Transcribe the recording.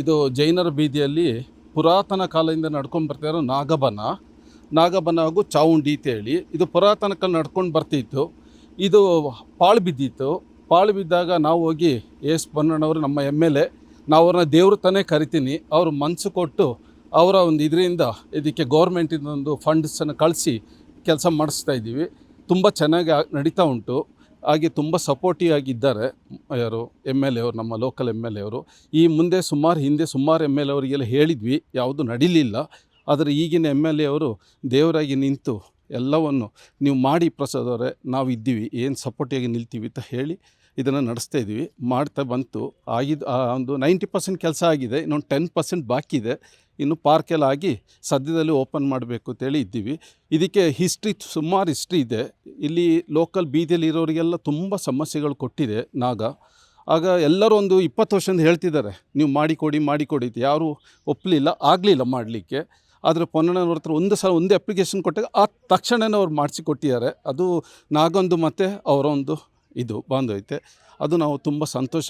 ಇದು ಜೈನರ ಬೀದಿಯಲ್ಲಿ ಪುರಾತನ ಕಾಲದಿಂದ ನಡ್ಕೊಂಡು ಬರ್ತಾಯಿರೋ ನಾಗಬನ ಹಾಗೂ ಚಾವುಂಡಿ ಅಂತೇಳಿ ಇದು ಪುರಾತನ ಕಾಲ ನಡ್ಕೊಂಡು ಬರ್ತಿತ್ತು. ಇದು ಪಾಳು ಬಿದ್ದಿತ್ತು. ಪಾಳು ಬಿದ್ದಾಗ ನಾವು ಹೋಗಿ ಎಸ್ ಬನ್ನಣ್ಣವರು ನಮ್ಮ ಎಮ್.ಎಲ್.ಎ, ನಾವು ಅವ್ರನ್ನ ದೇವ್ರ ತಾನೇ ಕರಿತೀನಿ, ಅವರು ಮನಸ್ಸು ಕೊಟ್ಟು ಅವರ ಒಂದು ಇದರಿಂದ ಇದಕ್ಕೆ ಗೌರ್ಮೆಂಟಿಂದ ಒಂದು ಫಂಡ್ಸನ್ನು ಕಳಿಸಿ ಕೆಲಸ ಮಾಡಿಸ್ತಾ ಇದ್ದೀವಿ. ತುಂಬ ಚೆನ್ನಾಗಿ ನಡೀತಾ ಉಂಟು. ಹಾಗೆ ತುಂಬ ಸಪೋರ್ಟಿವ್ ಆಗಿದ್ದಾರೆ ಯಾರು ಎಮ್.ಎಲ್.ಎ ಅವರು, ನಮ್ಮ ಲೋಕಲ್ ಎಮ್.ಎಲ್.ಎ ಅವರು. ಈ ಮುಂದೆ ಹಿಂದೆ ಸುಮಾರು ಎಮ್.ಎಲ್.ಎ ಅವರಿಗೆಲ್ಲ ಹೇಳಿದ್ವಿ, ಯಾವುದು ನಡೀಲಿಲ್ಲ. ಆದರೆ ಈಗಿನ ಎಮ್.ಎಲ್.ಎ ಅವರು ದೇವರಾಗಿ ನಿಂತು ಎಲ್ಲವನ್ನು ನೀವು ಮಾಡಿ ಪ್ರಸಾದ್ ಅವರೇ, ನಾವು ಇದ್ದೀವಿ, ಏನು ಸಪೋರ್ಟಿಯಾಗಿ ನಿಲ್ತೀವಿ ಅಂತ ಹೇಳಿ ಇದನ್ನು ನಡೆಸ್ತಾ ಇದ್ದೀವಿ. ಮಾಡ್ತಾ ಬಂತು ಒಂದು 90% ಕೆಲಸ ಆಗಿದೆ, ಇನ್ನೊಂದು 10% ಬಾಕಿ ಇದೆ. ಇನ್ನು ಪಾರ್ಕೆಲ್ಲ ಆಗಿ ಸದ್ಯದಲ್ಲಿ ಓಪನ್ ಮಾಡಬೇಕು ಅಂತೇಳಿ ಇದ್ದೀವಿ. ಇದಕ್ಕೆ ಸುಮಾರು ಹಿಸ್ಟ್ರಿ ಇದೆ. ಇಲ್ಲಿ ಲೋಕಲ್ ಬೀದಿಯಲ್ಲಿ ಇರೋರಿಗೆಲ್ಲ ತುಂಬ ಸಮಸ್ಯೆಗಳು ಕೊಟ್ಟಿದೆ ಆಗ ಎಲ್ಲರೂ ಒಂದು 20 ವರ್ಷದಿಂದ ಹೇಳ್ತಿದ್ದಾರೆ, ನೀವು ಮಾಡಿಕೊಡಿ ಅಂತ. ಯಾರೂ ಆಗಲಿಲ್ಲ ಮಾಡಲಿಕ್ಕೆ. ಆದರೆ ಪೊನ್ನಣ್ಣನವ್ರ ಹತ್ರ ಒಂದು ಅಪ್ಲಿಕೇಶನ್ ಕೊಟ್ಟಾಗ ತಕ್ಷಣವೇ ಅವ್ರು ಮಾಡಿಸಿ ಕೊಟ್ಟಿದ್ದಾರೆ. ಅದು ನಾಗೊಂದು ಮತ್ತು ಅವರ ಒಂದು ಇದು ಬಾಂಧವ್ಯತೆ, ಅದು ನಾವು ತುಂಬ ಸಂತೋಷ